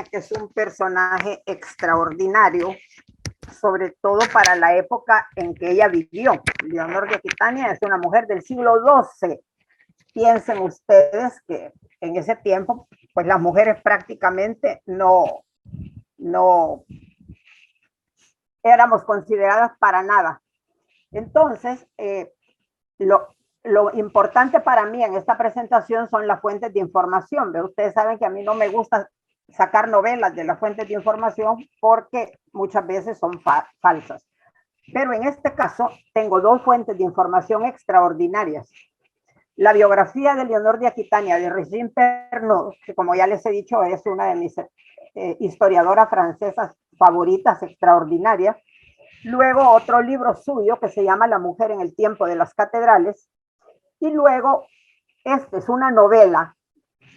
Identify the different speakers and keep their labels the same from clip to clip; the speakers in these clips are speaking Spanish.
Speaker 1: que es un personaje extraordinario, sobre todo para la época en que ella vivió. Leonor de Aquitania es una mujer del siglo XII. Piensen ustedes que en ese tiempo, pues las mujeres prácticamente no éramos consideradas para nada. Entonces, lo importante para mí en esta presentación son las fuentes de información. ¿Ve? Ustedes saben que a mí no me gusta sacar novelas de las fuentes de información porque muchas veces son falsas. Pero en este caso tengo dos fuentes de información extraordinarias. La biografía de Leonor de Aquitania de Regine Pernod, que como ya les he dicho es una de mis historiadoras francesas favoritas, extraordinarias. Luego otro libro suyo que se llama La mujer en el tiempo de las catedrales. Y luego, esta es una novela,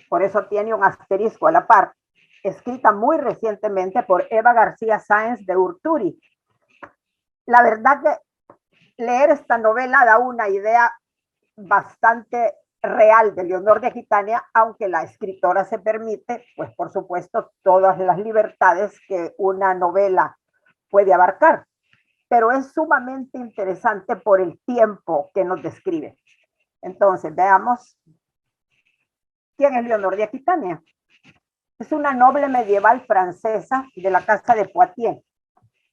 Speaker 1: por eso tiene un asterisco a la par, escrita muy recientemente por Eva García Sáenz de Urturi. La verdad que leer esta novela da una idea bastante real de Leonor de Aquitania, aunque la escritora se permite, pues por supuesto, todas las libertades que una novela puede abarcar. Pero es sumamente interesante por el tiempo que nos describe. Entonces, veamos quién es Leonor de Aquitania. Es una noble medieval francesa de la casa de Poitiers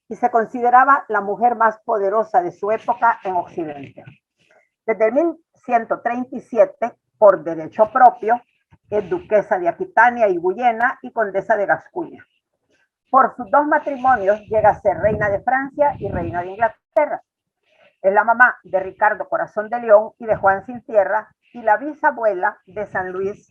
Speaker 1: y se consideraba la mujer más poderosa de su época en Occidente. Desde 1137, por derecho propio, es duquesa de Aquitania y Guyena y condesa de Gascuña. Por sus dos matrimonios llega a ser reina de Francia y reina de Inglaterra. Es la mamá de Ricardo Corazón de León y de Juan Sin Tierra y la bisabuela de San Luis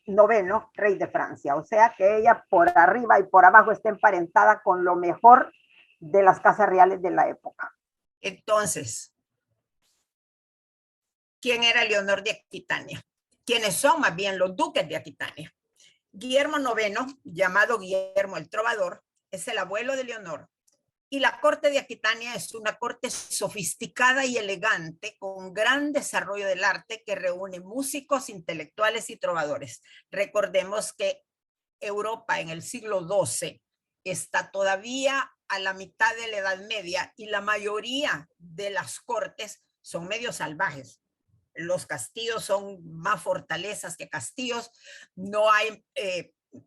Speaker 1: IX, rey de Francia. O sea que ella por arriba y por abajo está emparentada con lo mejor de las casas reales de la época.
Speaker 2: Entonces, ¿quién era Leonor de Aquitania? ¿Quiénes son más bien los duques de Aquitania? Guillermo IX, llamado Guillermo el Trovador, es el abuelo de Leonor. Y la corte de Aquitania es una corte sofisticada y elegante con gran desarrollo del arte que reúne músicos, intelectuales y trovadores. Recordemos que Europa en el siglo XII está todavía a la mitad de la Edad Media y la mayoría de las cortes son medio salvajes. Los castillos son más fortalezas que castillos, no hay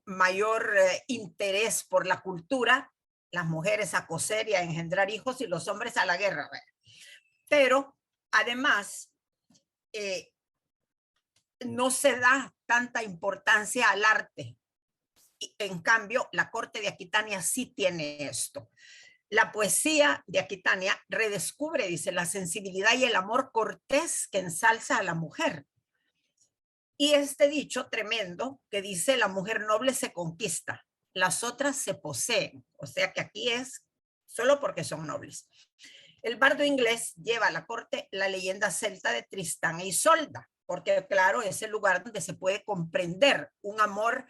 Speaker 2: mayor interés por la cultura, las mujeres a coser y a engendrar hijos y los hombres a la guerra. Pero además no se da tanta importancia al arte. En cambio, la corte de Aquitania sí tiene esto. La poesía de Aquitania redescubre, dice, la sensibilidad y el amor cortés que ensalza a la mujer. Y este dicho tremendo que dice, la mujer noble se conquista, las otras se poseen. O sea que aquí es solo porque son nobles. El bardo inglés lleva a la corte la leyenda celta de Tristán e Isolda, porque claro, es el lugar donde se puede comprender un amor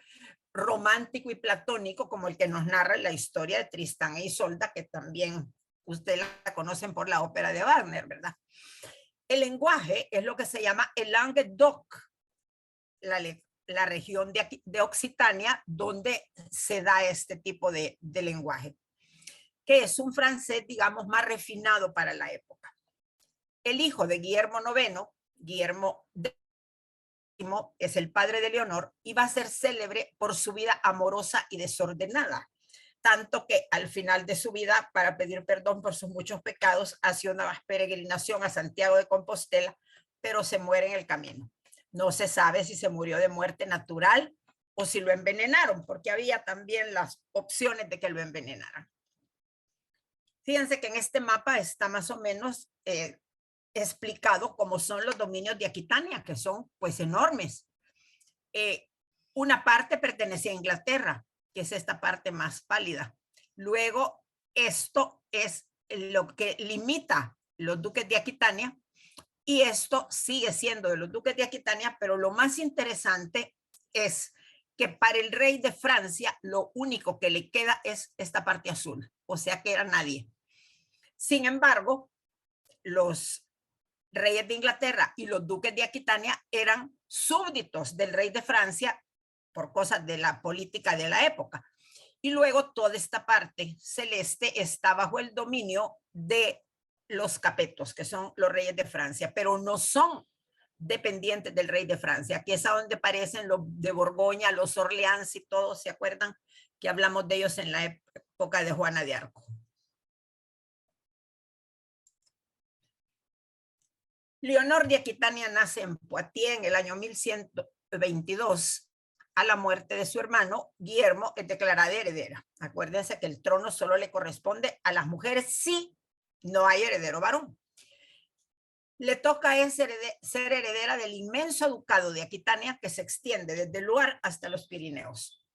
Speaker 2: romántico y platónico como el que nos narra la historia de Tristán e Isolda, que también ustedes la conocen por la ópera de Wagner, ¿verdad? El lenguaje es lo que se llama el Languedoc, la región de Occitania donde se da este tipo de lenguaje, que es un francés, digamos, más refinado para la época. El hijo de Guillermo IX, Guillermo X, es el padre de Leonor y va a ser célebre por su vida amorosa y desordenada, tanto que al final de su vida, para pedir perdón por sus muchos pecados, hace una peregrinación a Santiago de Compostela, pero se muere en el camino. No se sabe si se murió de muerte natural o si lo envenenaron, porque había también las opciones de que lo envenenaran. Fíjense que en este mapa está más o menos explicado cómo son los dominios de Aquitania, que son pues enormes. Una parte pertenece a Inglaterra, que es esta parte más pálida. Luego, esto es lo que limita los duques de Aquitania, y esto sigue siendo de los duques de Aquitania, pero lo más interesante es que para el rey de Francia lo único que le queda es esta parte azul, o sea que era nadie. Sin embargo, los reyes de Inglaterra y los duques de Aquitania eran súbditos del rey de Francia por cosas de la política de la época. Y luego toda esta parte celeste está bajo el dominio de los capetos, que son los reyes de Francia, pero no son dependientes del rey de Francia. Aquí es a donde aparecen los de Borgoña, los Orleans y todos, ¿se acuerdan? Que hablamos de ellos en la época de Juana de Arco. Leonor de Aquitania nace en Poitiers en el año 1122. A la muerte de su hermano, Guillermo es declarada heredera. Acuérdense que el trono solo le corresponde a las mujeres si no hay heredero varón. Le toca ser heredera del inmenso ducado de Aquitania que se extiende desde el Loire hasta los Pirineos.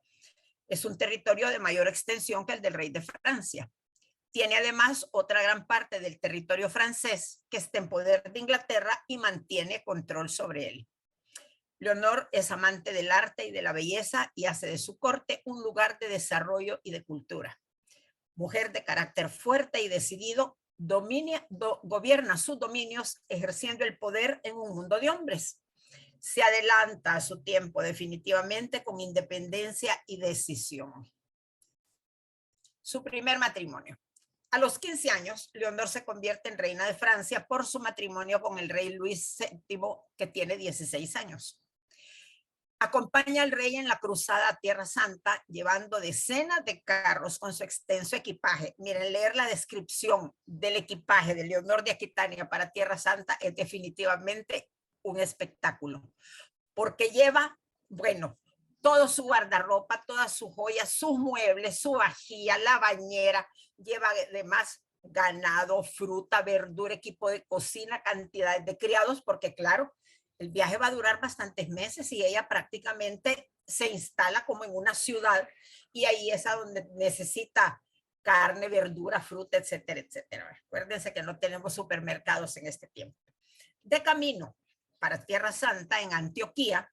Speaker 2: Es un territorio de mayor extensión que el del rey de Francia. Tiene además otra gran parte del territorio francés que está en poder de Inglaterra y mantiene control sobre él. Leonor es amante del arte y de la belleza y hace de su corte un lugar de desarrollo y de cultura. Mujer de carácter fuerte y decidido, gobierna sus dominios ejerciendo el poder en un mundo de hombres. Se adelanta a su tiempo definitivamente con independencia y decisión. Su primer matrimonio. A los 15 años, Leonor se convierte en reina de Francia por su matrimonio con el rey Luis VII, que tiene 16 años. Acompaña al rey en la cruzada a Tierra Santa, llevando decenas de carros con su extenso equipaje. Miren, leer la descripción del equipaje de Leonor de Aquitania para Tierra Santa es definitivamente un espectáculo, porque lleva, bueno, todo su guardarropa, todas sus joyas, sus muebles, su vajilla, la bañera, lleva además ganado, fruta, verdura, equipo de cocina, cantidades de criados, porque claro, el viaje va a durar bastantes meses y ella prácticamente se instala como en una ciudad y ahí es a donde necesita carne, verdura, fruta, etcétera, etcétera. Acuérdense que no tenemos supermercados en este tiempo. De camino para Tierra Santa, en Antioquía,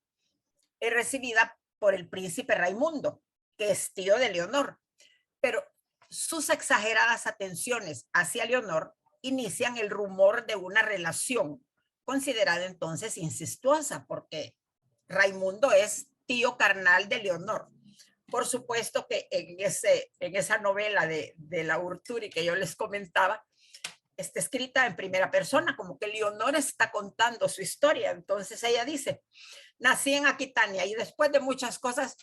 Speaker 2: es recibida por el príncipe Raimundo, que es tío de Leonor, pero sus exageradas atenciones hacia Leonor inician el rumor de una relación considerada entonces incestuosa, porque Raimundo es tío carnal de Leonor. Por supuesto que en esa novela de la Urturi que yo les comentaba, está escrita en primera persona, como que Leonor está contando su historia. Entonces ella dice, nací en Aquitania y después de muchas cosas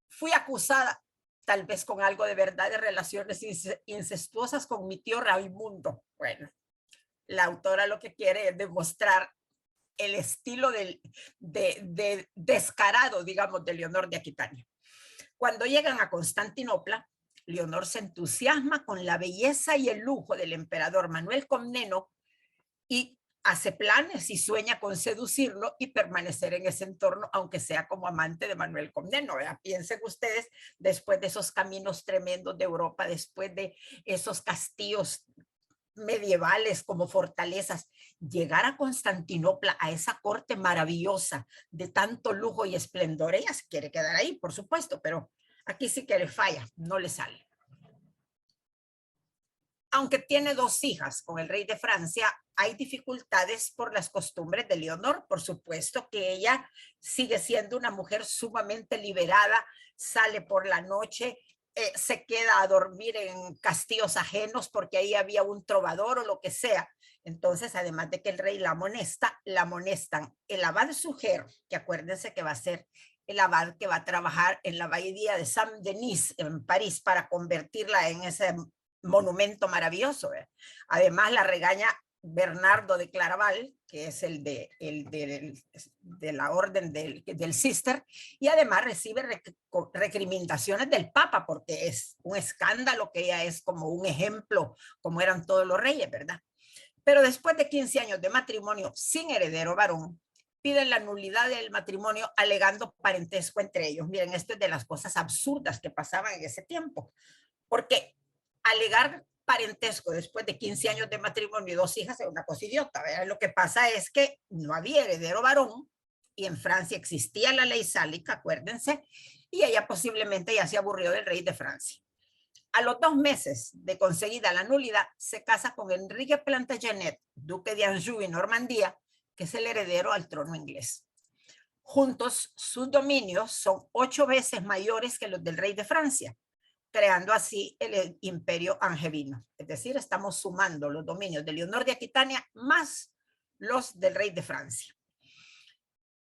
Speaker 2: fui acusada, tal vez con algo de verdad, de relaciones incestuosas con mi tío Raimundo. Bueno, la autora lo que quiere es demostrar el estilo de descarado, digamos, de Leonor de Aquitania. Cuando llegan a Constantinopla, Leonor se entusiasma con la belleza y el lujo del emperador Manuel Comneno y hace planes y sueña con seducirlo y permanecer en ese entorno, aunque sea como amante de Manuel Comneno. ¿Verdad? Piensen ustedes, después de esos caminos tremendos de Europa, después de esos castillos medievales como fortalezas, llegar a Constantinopla, a esa corte maravillosa de tanto lujo y esplendor. Ella se quiere quedar ahí, por supuesto, pero aquí sí que le falla, no le sale. Aunque tiene 2 hijas con el rey de Francia, hay dificultades por las costumbres de Leonor. Por supuesto que ella sigue siendo una mujer sumamente liberada, sale por la noche, se queda a dormir en castillos ajenos porque ahí había un trovador o lo que sea. Entonces, además de que el rey la amonestan. El abad Suger, que acuérdense que va a ser el abad que va a trabajar en la abadía de Saint-Denis en París para convertirla en ese monumento maravilloso. Además, la regaña Bernardo de Claraval, que es el de la orden del Cister, y además recibe recriminaciones del Papa, porque es un escándalo que ella es como un ejemplo, como eran todos los reyes, ¿verdad? Pero después de 15 años de matrimonio sin heredero varón, piden la nulidad del matrimonio alegando parentesco entre ellos. Miren, esto es de las cosas absurdas que pasaban en ese tiempo, porque alegar parentesco después de 15 años de matrimonio y 2 hijas es una cosa idiota, ¿verdad? Lo que pasa es que no había heredero varón y en Francia existía la ley sálica, acuérdense, y ella posiblemente ya se aburrió del rey de Francia. A los 2 meses de conseguida la nulidad, se casa con Enrique Plantagenet, duque de Anjou y Normandía, que es el heredero al trono inglés. Juntos, sus dominios son 8 veces mayores que los del rey de Francia. creando así el imperio angevino. Es decir, estamos sumando los dominios de Leonor de Aquitania más los del rey de Francia.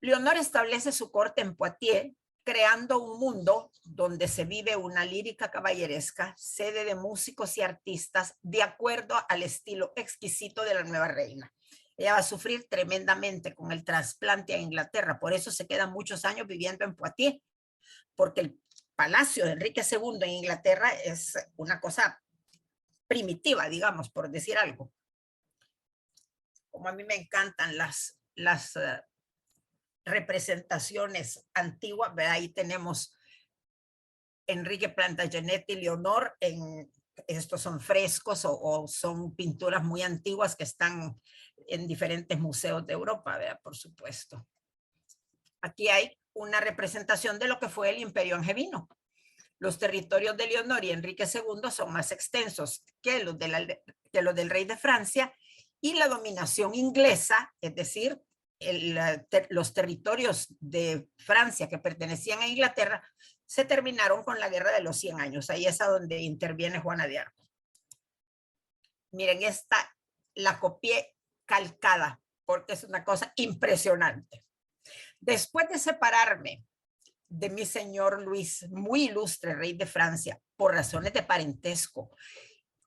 Speaker 2: Leonor establece su corte en Poitiers, creando un mundo donde se vive una lírica caballeresca, sede de músicos y artistas de acuerdo al estilo exquisito de la nueva reina. Ella va a sufrir tremendamente con el trasplante a Inglaterra, por eso se quedan muchos años viviendo en Poitiers, porque el palacio de Enrique II en Inglaterra es una cosa primitiva, digamos, por decir algo. Como a mí me encantan las representaciones antiguas, ¿verdad? Ahí tenemos Enrique Plantagenet y Leonor, estos son frescos o son pinturas muy antiguas que están en diferentes museos de Europa, ¿verdad? Por supuesto. Aquí hay una representación de lo que fue el Imperio Angevino. Los territorios de Leonor y Enrique II son más extensos que los del rey de Francia, y la dominación inglesa, es decir, los territorios de Francia que pertenecían a Inglaterra, se terminaron con la Guerra de los 100 años. Ahí es a donde interviene Juana de Arco. Miren, esta la copié calcada porque es una cosa impresionante. Después de separarme de mi señor Luis, muy ilustre rey de Francia, por razones de parentesco,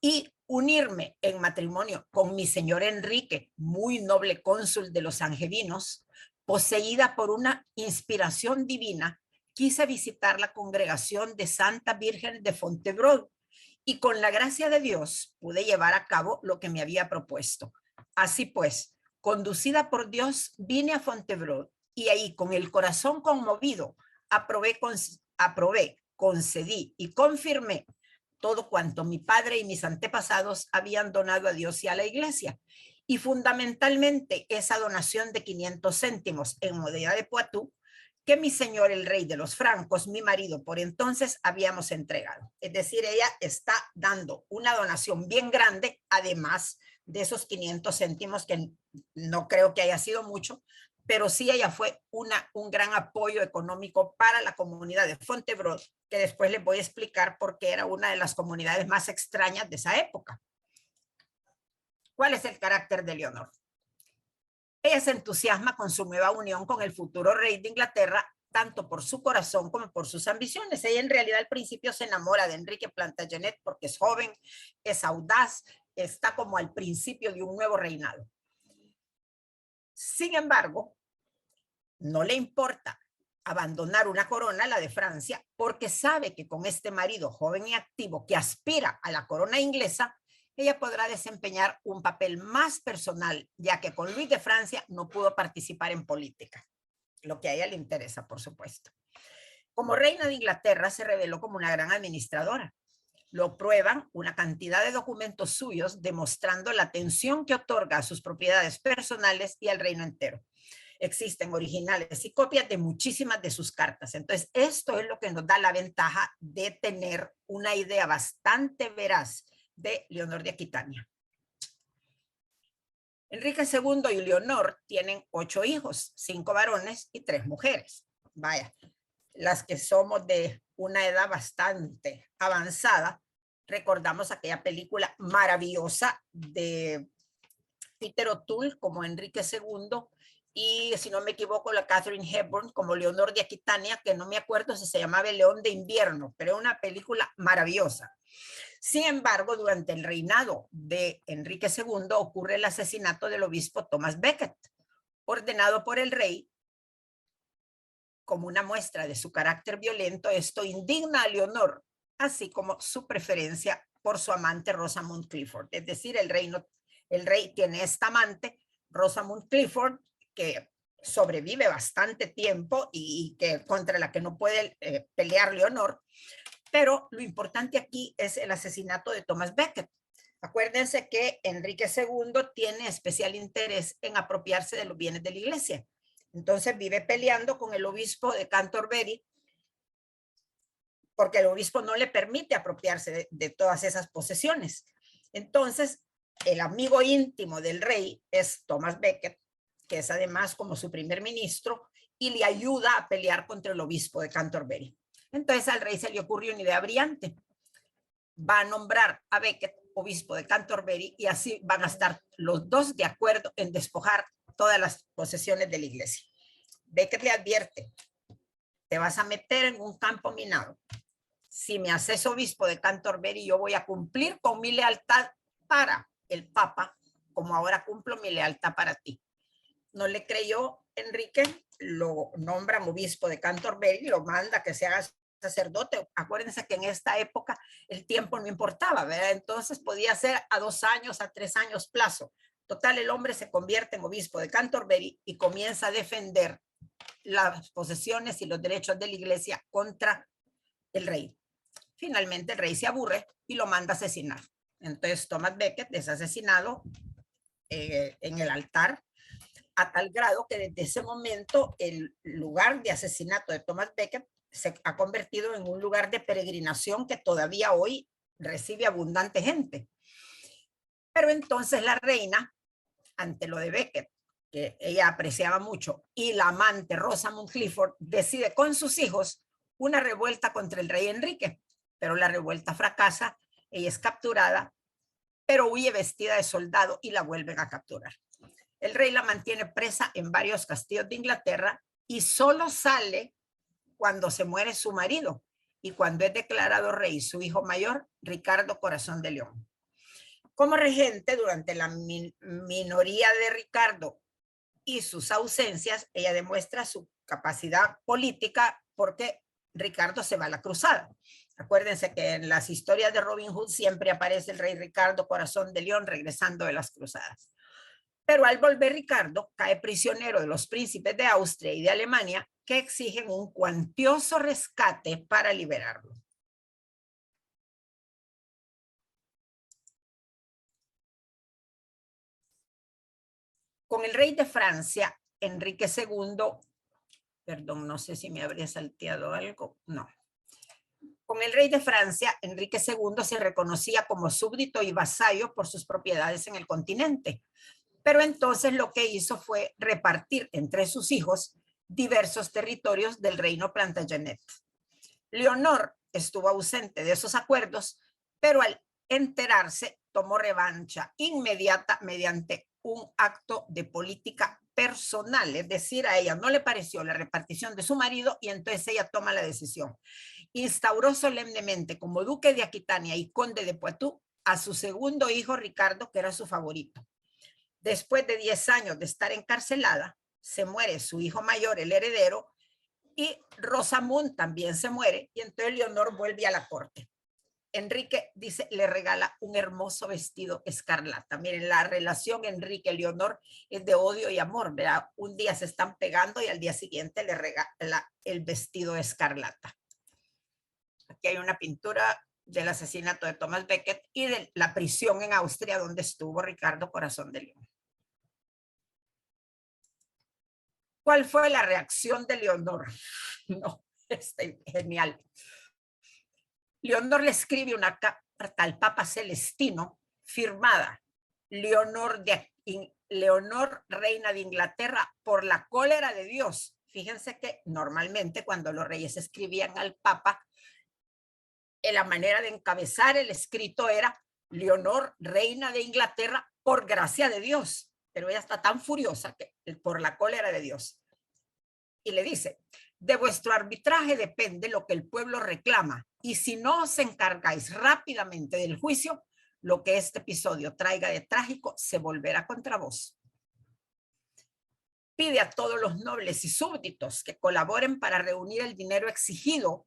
Speaker 2: y unirme en matrimonio con mi señor Enrique, muy noble cónsul de los angevinos, poseída por una inspiración divina, quise visitar la congregación de Santa Virgen de Fontevraud, y con la gracia de Dios pude llevar a cabo lo que me había propuesto. Así pues, conducida por Dios, vine a Fontevraud, y ahí con el corazón conmovido, aprobé, concedí y confirmé todo cuanto mi padre y mis antepasados habían donado a Dios y a la iglesia, y fundamentalmente esa donación de 500 céntimos en moneda de Poitou que mi señor el rey de los francos, mi marido por entonces, habíamos entregado. Es decir, ella está dando una donación bien grande, además de esos 500 céntimos, que no creo que haya sido mucho, pero sí ella fue un gran apoyo económico para la comunidad de Fontevraud, que después les voy a explicar por qué era una de las comunidades más extrañas de esa época. ¿Cuál es el carácter de Leonor? Ella se entusiasma con su nueva unión con el futuro rey de Inglaterra, tanto por su corazón como por sus ambiciones. Ella en realidad al principio se enamora de Enrique Plantagenet porque es joven, es audaz, está como al principio de un nuevo reinado. Sin embargo, no le importa abandonar una corona, la de Francia, porque sabe que con este marido joven y activo que aspira a la corona inglesa, ella podrá desempeñar un papel más personal, ya que con Luis de Francia no pudo participar en política, lo que a ella le interesa, por supuesto. Como reina de Inglaterra se reveló como una gran administradora. Lo prueban una cantidad de documentos suyos demostrando la atención que otorga a sus propiedades personales y al reino entero. Existen originales y copias de muchísimas de sus cartas. Entonces, esto es lo que nos da la ventaja de tener una idea bastante veraz de Leonor de Aquitania. Enrique II y Leonor tienen 8 hijos, 5 varones y 3 mujeres. Vaya, las que somos de una edad bastante avanzada, recordamos aquella película maravillosa de Peter O'Toole como Enrique II, y si no me equivoco la Katharine Hepburn como Leonor de Aquitania, que no me acuerdo si se llamaba El León de Invierno, pero una película maravillosa. Sin embargo, durante el reinado de Enrique II ocurre el asesinato del obispo Thomas Becket, ordenado por el rey. Como una muestra de su carácter violento, esto indigna a Leonor, así como su preferencia por su amante Rosamund Clifford. Es decir, el rey tiene esta amante, Rosamund Clifford, que sobrevive bastante tiempo y que contra la que no puede pelear Leonor. Pero lo importante aquí es el asesinato de Thomas Becket. Acuérdense que Enrique II tiene especial interés en apropiarse de los bienes de la iglesia. Entonces vive peleando con el obispo de Canterbury porque el obispo no le permite apropiarse de todas esas posesiones. Entonces, el amigo íntimo del rey es Thomas Becket, que es además como su primer ministro, y le ayuda a pelear contra el obispo de Canterbury. Entonces al rey se le ocurrió una idea brillante. va a nombrar a Becket obispo de Canterbury y así van a estar los dos de acuerdo en despojar todas las posesiones de la iglesia. Becket le advierte, te vas a meter en un campo minado. Si me haces obispo de Canterbury, yo voy a cumplir con mi lealtad para el Papa, como ahora cumplo mi lealtad para ti. No le creyó Enrique, lo nombran obispo de Canterbury, lo manda que se haga sacerdote. Acuérdense que en esta época el tiempo no importaba, ¿verdad? Entonces podía ser a 2 años, a 3 años plazo. Total, el hombre se convierte en obispo de Canterbury y comienza a defender las posesiones y los derechos de la iglesia contra el rey. Finalmente el rey se aburre y lo manda a asesinar. Entonces Thomas Becket es asesinado en el altar, a tal grado que desde ese momento el lugar de asesinato de Thomas Becket se ha convertido en un lugar de peregrinación que todavía hoy recibe abundante gente. Pero entonces la reina, ante lo de Becket, que ella apreciaba mucho, y la amante Rosamund Clifford decide con sus hijos una revuelta contra el rey Enrique, pero la revuelta fracasa, ella es capturada, pero huye vestida de soldado y la vuelven a capturar. El rey la mantiene presa en varios castillos de Inglaterra y solo sale cuando se muere su marido y cuando es declarado rey su hijo mayor, Ricardo Corazón de León. Como regente, durante la minoría de Ricardo y sus ausencias, ella demuestra su capacidad política porque Ricardo se va a la cruzada. Acuérdense que en las historias de Robin Hood siempre aparece el rey Ricardo Corazón de León regresando de las cruzadas. Pero al volver Ricardo, cae prisionero de los príncipes de Austria y de Alemania que exigen un cuantioso rescate para liberarlo. Con el rey de Francia, Enrique II, perdón, no sé si me habría salteado algo, no. Con el rey de Francia, Enrique II se reconocía como súbdito y vasallo por sus propiedades en el continente. Pero entonces lo que hizo fue repartir entre sus hijos diversos territorios del reino Plantagenet. Leonor estuvo ausente de esos acuerdos, pero al enterarse tomó revancha inmediata mediante un acto de política personal, es decir, a ella no le pareció la repartición de su marido y entonces ella toma la decisión. Instauró solemnemente como duque de Aquitania y conde de Poitou a su segundo hijo Ricardo, que era su favorito. Después de 10 años de estar encarcelada, se muere su hijo mayor, el heredero, y Rosamund también se muere, y entonces Leonor vuelve a la corte. Enrique, dice, le regala un hermoso vestido escarlata. Miren, la relación Enrique-Leonor es de odio y amor, ¿verdad? Un día se están pegando y al día siguiente le regala el vestido escarlata. Aquí hay una pintura del asesinato de Thomas Becket y de la prisión en Austria donde estuvo Ricardo Corazón de León. ¿Cuál fue la reacción de Leonor? No, genial. Leonor le escribe una carta al Papa Celestino firmada Leonor, reina de Inglaterra, por la cólera de Dios. Fíjense que normalmente cuando los reyes escribían al Papa, la manera de encabezar el escrito era Leonor, reina de Inglaterra, por gracia de Dios. Pero ella está tan furiosa que por la cólera de Dios. Y le dice, de vuestro arbitraje depende lo que el pueblo reclama. Y si no os encargáis rápidamente del juicio, lo que este episodio traiga de trágico se volverá contra vos. Pide a todos los nobles y súbditos que colaboren para reunir el dinero exigido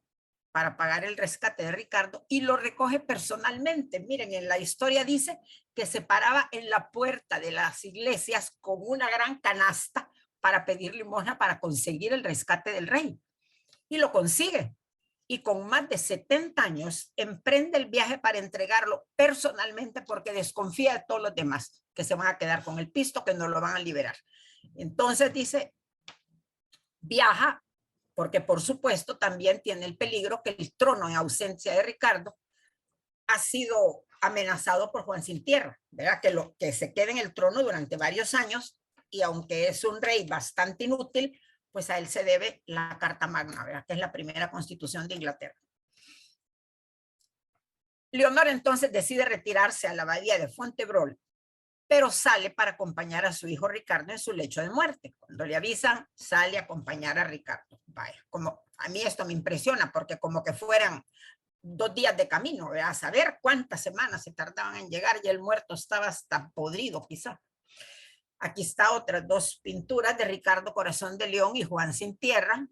Speaker 2: para pagar el rescate de Ricardo y lo recoge personalmente. Miren, en la historia dice que se paraba en la puerta de las iglesias con una gran canasta para pedir limosna para conseguir el rescate del rey. Y lo consigue. Y con más de 70 años emprende el viaje para entregarlo personalmente porque desconfía de todos los demás que se van a quedar con el pisto, que no lo van a liberar. Entonces dice, viaja porque por supuesto también tiene el peligro que el trono en ausencia de Ricardo ha sido amenazado por Juan Sin Tierra, ¿verdad? Que se quede en el trono durante varios años y aunque es un rey bastante inútil, pues a él se debe la Carta Magna, ¿verdad? Que es la primera constitución de Inglaterra. Leonor entonces decide retirarse a la abadía de Fontevraud, pero sale para acompañar a su hijo Ricardo en su lecho de muerte. Cuando le avisan, sale a acompañar a Ricardo. Vaya, como a mí esto me impresiona, porque como que fueran 2 días de camino, ¿verdad? A saber cuántas semanas se tardaban en llegar y el muerto estaba hasta podrido quizá. Aquí está otras 2 pinturas de Ricardo Corazón de León y Juan Sin Tierra.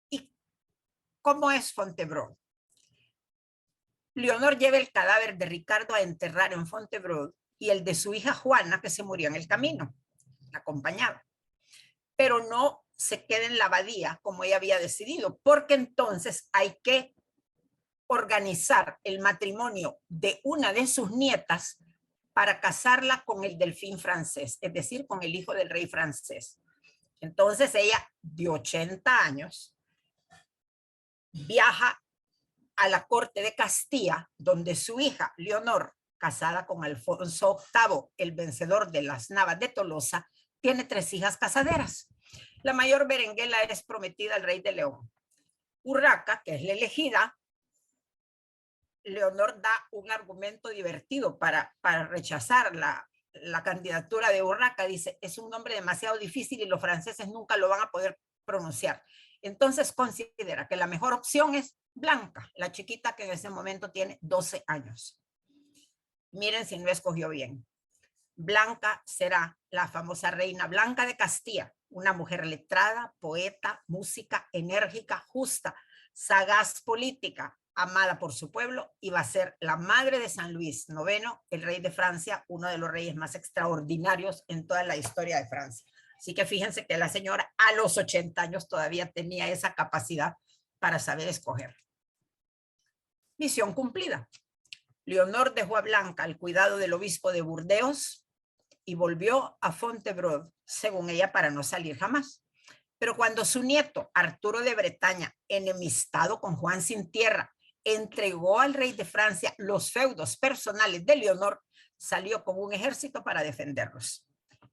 Speaker 2: ¿Y cómo es Fontevraud? Leonor lleva el cadáver de Ricardo a enterrar en Fontevraud y el de su hija Juana, que se murió en el camino, la acompañaba. Pero no se queda en la abadía como ella había decidido, porque entonces hay que organizar el matrimonio de una de sus nietas para casarla con el delfín francés, es decir, con el hijo del rey francés. Entonces ella, de 80 años, viaja a la corte de Castilla, donde su hija, Leonor, casada con Alfonso VIII, el vencedor de las Navas de Tolosa, tiene 3 hijas casaderas. La mayor, Berenguela, es prometida al rey de León. Urraca, que es la elegida, Leonor da un argumento divertido para rechazar la candidatura de Urraca. Dice, es un nombre demasiado difícil y los franceses nunca lo van a poder pronunciar. Entonces considera que la mejor opción es Blanca, la chiquita que en ese momento tiene 12 años. Miren si no escogió bien. Blanca será la famosa reina Blanca de Castilla, una mujer letrada, poeta, música, enérgica, justa, sagaz política, amada por su pueblo, y va a ser la madre de San Luis IX, el rey de Francia, uno de los reyes más extraordinarios en toda la historia de Francia. Así que fíjense que la señora a los 80 años todavía tenía esa capacidad para saber escoger. Misión cumplida. Leonor dejó a Blanca al cuidado del obispo de Burdeos y volvió a Fontevraud, según ella, para no salir jamás. Pero cuando su nieto, Arturo de Bretaña, enemistado con Juan Sin Tierra, entregó al rey de Francia los feudos personales de Leonor, salió con un ejército para defenderlos.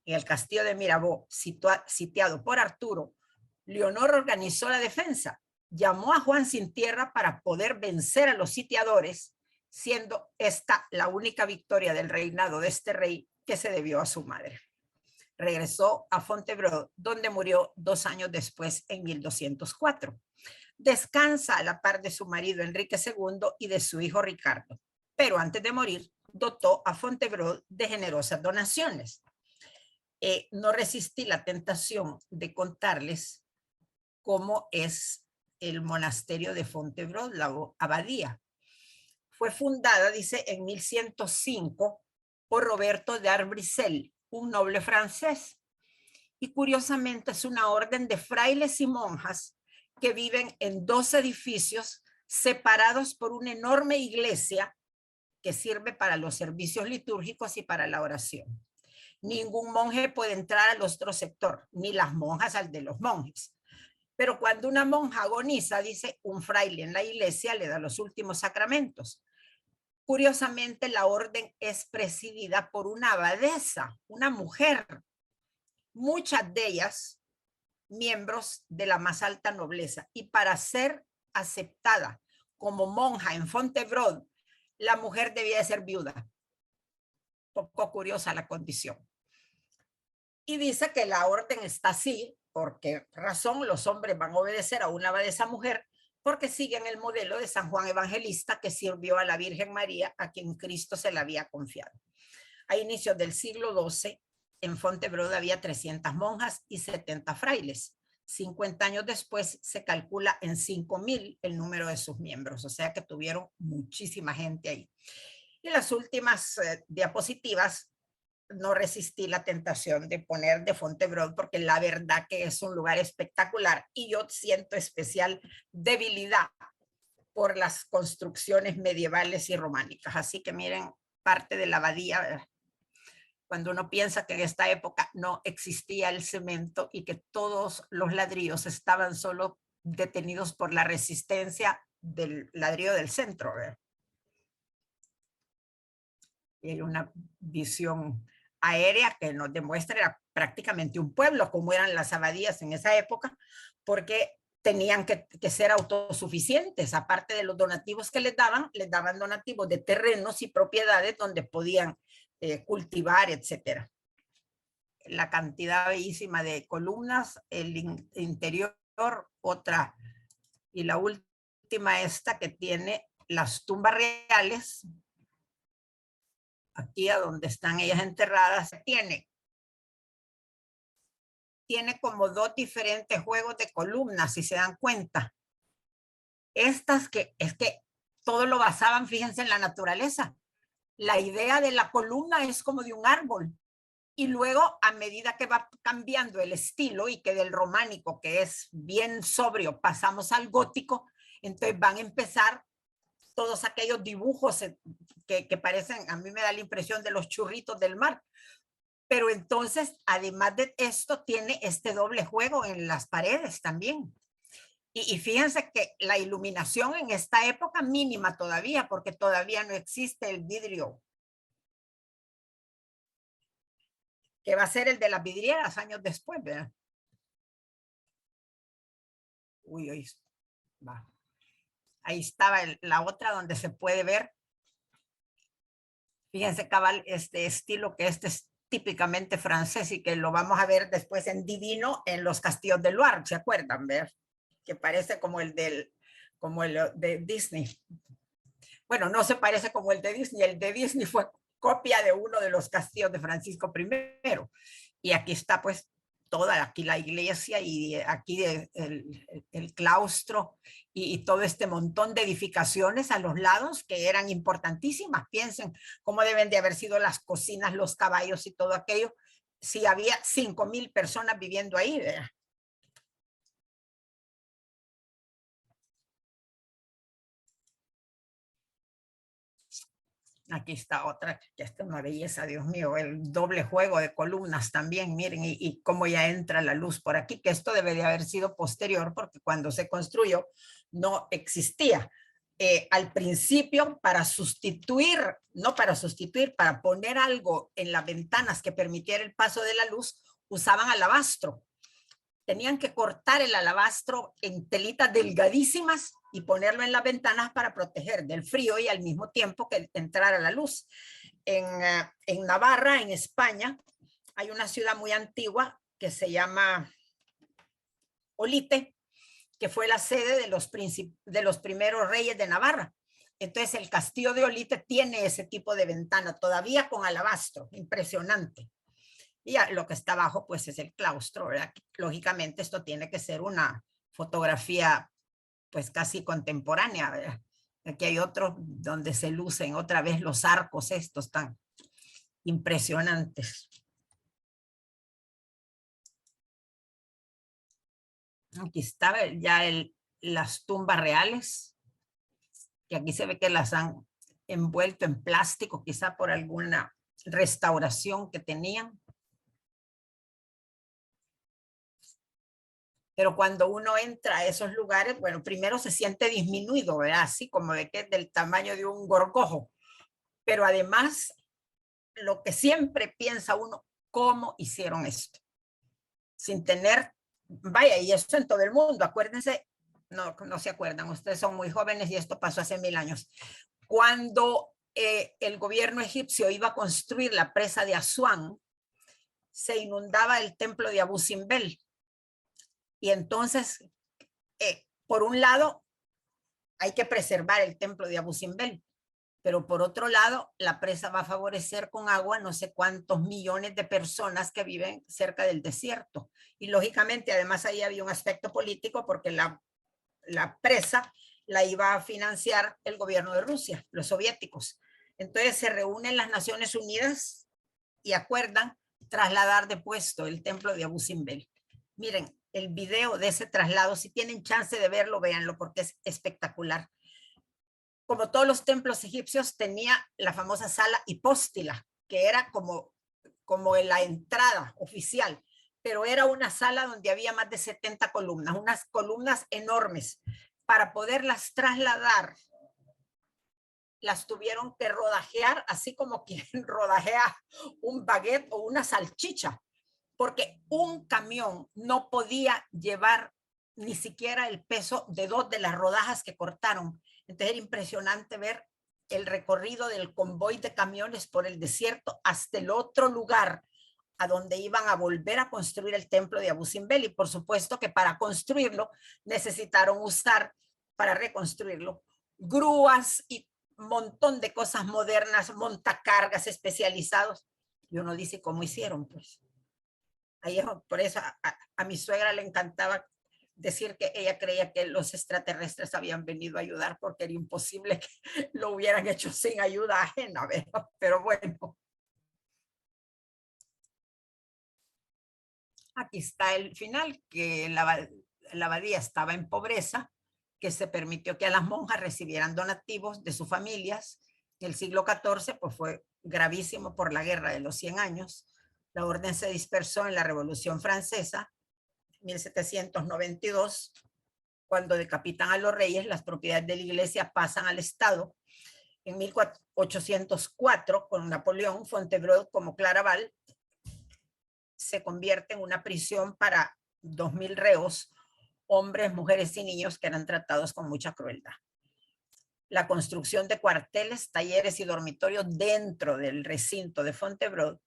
Speaker 2: En el castillo de Mirabeau, sitiado por Arturo, Leonor organizó la defensa, llamó a Juan Sin Tierra para poder vencer a los sitiadores, siendo esta la única victoria del reinado de este rey que se debió a su madre. Regresó a Fontevraud, donde murió 2 años después, en 1204. Descansa a la par de su marido Enrique II y de su hijo Ricardo, pero antes de morir dotó a Fontevraud de generosas donaciones. No resistí la tentación de contarles cómo es el monasterio de Fontevraud, la abadía. Fue fundada, dice, en 1105 por Roberto de Arbrissel, un noble francés. Y curiosamente es una orden de frailes y monjas que viven en 2 edificios separados por una enorme iglesia que sirve para los servicios litúrgicos y para la oración. Ningún monje puede entrar al otro sector, ni las monjas al de los monjes. Pero cuando una monja agoniza, dice, un fraile en la iglesia le da los últimos sacramentos. Curiosamente, la orden es presidida por una abadesa, una mujer, muchas de ellas miembros de la más alta nobleza. Y para ser aceptada como monja en Fontevraud, la mujer debía de ser viuda. Poco curiosa la condición. Y dice que la orden está así, porque razón los hombres van a obedecer a una abadesa mujer, porque siguen el modelo de San Juan Evangelista, que sirvió a la Virgen María, a quien Cristo se la había confiado. A inicios del siglo XII, en Fontevraud había 300 monjas y 70 frailes. 50 años después se calcula en 5,000 el número de sus miembros, o sea que tuvieron muchísima gente ahí. Y las últimas diapositivas, no resistí la tentación de poner de Fontevraud, porque la verdad que es un lugar espectacular y yo siento especial debilidad por las construcciones medievales y románicas. Así que miren, parte de la abadía, cuando uno piensa que en esta época no existía el cemento y que todos los ladrillos estaban solo detenidos por la resistencia del ladrillo del centro, ¿verdad? Y hay una visión aérea que nos demuestra prácticamente un pueblo, como eran las abadías en esa época, porque tenían que ser autosuficientes. Aparte de los donativos que les daban donativos de terrenos y propiedades donde podían cultivar, etcétera. La cantidad bellísima de columnas, el interior, otra, y la última esta que tiene las tumbas reales, aquí a donde están ellas enterradas, tiene como dos diferentes juegos de columnas, si se dan cuenta. Estas que es que todo lo basaban, fíjense, en la naturaleza. La idea de la columna es como de un árbol. Y luego, a medida que va cambiando el estilo y que del románico, que es bien sobrio, pasamos al gótico, entonces van a empezar todos aquellos dibujos que parecen, a mí me da la impresión de los churritos del mar. Pero entonces, además de esto, tiene este doble juego en las paredes también. Y fíjense que la iluminación en esta época mínima todavía, porque todavía no existe el vidrio, que va a ser el de las vidrieras años después, ¿verdad? Uy, uy, va. Ahí estaba la otra donde se puede ver. Fíjense, cabal, este estilo que este es típicamente francés y que lo vamos a ver después en Divino en los castillos de Loire, ¿se acuerdan? ¿Ver? Que parece como el de Disney. Bueno, no se parece como el de Disney fue copia de uno de los castillos de Francisco I. Y aquí está pues toda, aquí la iglesia y aquí el claustro y todo este montón de edificaciones a los lados que eran importantísimas. Piensen cómo deben de haber sido las cocinas, los caballos y todo aquello, si había 5,000 personas viviendo ahí, ¿verdad? Aquí está otra, que esta es una belleza, Dios mío, el doble juego de columnas también, miren, y cómo ya entra la luz por aquí, que esto debe de haber sido posterior, porque cuando se construyó no existía. Al principio, para sustituir, no para sustituir, para poner algo en las ventanas que permitiera el paso de la luz, usaban alabastro. Tenían que cortar el alabastro en telitas delgadísimas y ponerlo en las ventanas para proteger del frío y al mismo tiempo que entrara la luz. En Navarra, en España, hay una ciudad muy antigua que se llama Olite, que fue la sede de los primeros reyes de Navarra. Entonces el castillo de Olite tiene ese tipo de ventana, todavía con alabastro, impresionante. Y lo que está abajo pues es el claustro, ¿verdad? Lógicamente esto tiene que ser una fotografía pues casi contemporánea, ¿verdad? Aquí hay otro donde se lucen otra vez los arcos estos tan impresionantes. Aquí está ya las tumbas reales, que aquí se ve que las han envuelto en plástico, quizá por alguna restauración que tenían. Pero cuando uno entra a esos lugares, bueno, primero se siente disminuido, ¿verdad? Así como de que es del tamaño de un gorgojo. Pero además, lo que siempre piensa uno, ¿cómo hicieron esto? Sin tener, vaya, y esto en todo el mundo, acuérdense, no se acuerdan, ustedes son muy jóvenes y esto pasó hace 1000 años. Cuando el gobierno egipcio iba a construir la presa de Asuán, se inundaba el templo de Abu Simbel. Y entonces, por un lado, hay que preservar el templo de Abu Simbel, pero por otro lado, la presa va a favorecer con agua no sé cuántos millones de personas que viven cerca del desierto. Y lógicamente, además, ahí había un aspecto político porque la presa la iba a financiar el gobierno de Rusia, los soviéticos. Entonces se reúnen las Naciones Unidas y acuerdan trasladar de puesto el templo de Abu Simbel. Miren, el video de ese traslado, si tienen chance de verlo, véanlo porque es espectacular. Como todos los templos egipcios, tenía la famosa sala hipóstila, que era como en la entrada oficial, pero era una sala donde había más de 70 columnas, unas columnas enormes. Para poderlas trasladar, las tuvieron que rodajear, así como quien rodajea un baguette o una salchicha, porque un camión no podía llevar ni siquiera el peso de 2 de las rodajas que cortaron. Entonces era impresionante ver el recorrido del convoy de camiones por el desierto hasta el otro lugar a donde iban a volver a construir el templo de Abu Simbel. Y por supuesto que para construirlo necesitaron usar, para reconstruirlo, grúas y un montón de cosas modernas, montacargas especializados. Y uno dice, ¿cómo hicieron? Pues ahí es, por eso a mi suegra le encantaba decir que ella creía que los extraterrestres habían venido a ayudar porque era imposible que lo hubieran hecho sin ayuda ajena, pero bueno. Aquí está el final, que la abadía estaba en pobreza, que se permitió que a las monjas recibieran donativos de sus familias. En el siglo XIV pues fue gravísimo por la guerra de los 100 años. La orden se dispersó en la Revolución Francesa, 1792, cuando decapitan a los reyes, las propiedades de la iglesia pasan al Estado. En 1804, con Napoleón, Fontevraud como Claraval se convierte en una prisión para 2.000 reos, hombres, mujeres y niños que eran tratados con mucha crueldad. La construcción de cuarteles, talleres y dormitorios dentro del recinto de Fontevraud.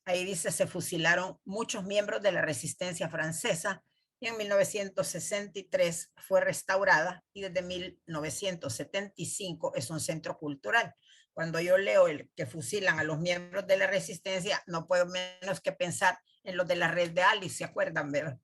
Speaker 2: Ahí dice, se fusilaron muchos miembros de la resistencia francesa y en 1963 fue restaurada y desde 1975 es un centro cultural. Cuando yo leo el que fusilan a los miembros de la resistencia, no puedo menos que pensar en los de la red de Alice, ¿se acuerdan, verdad?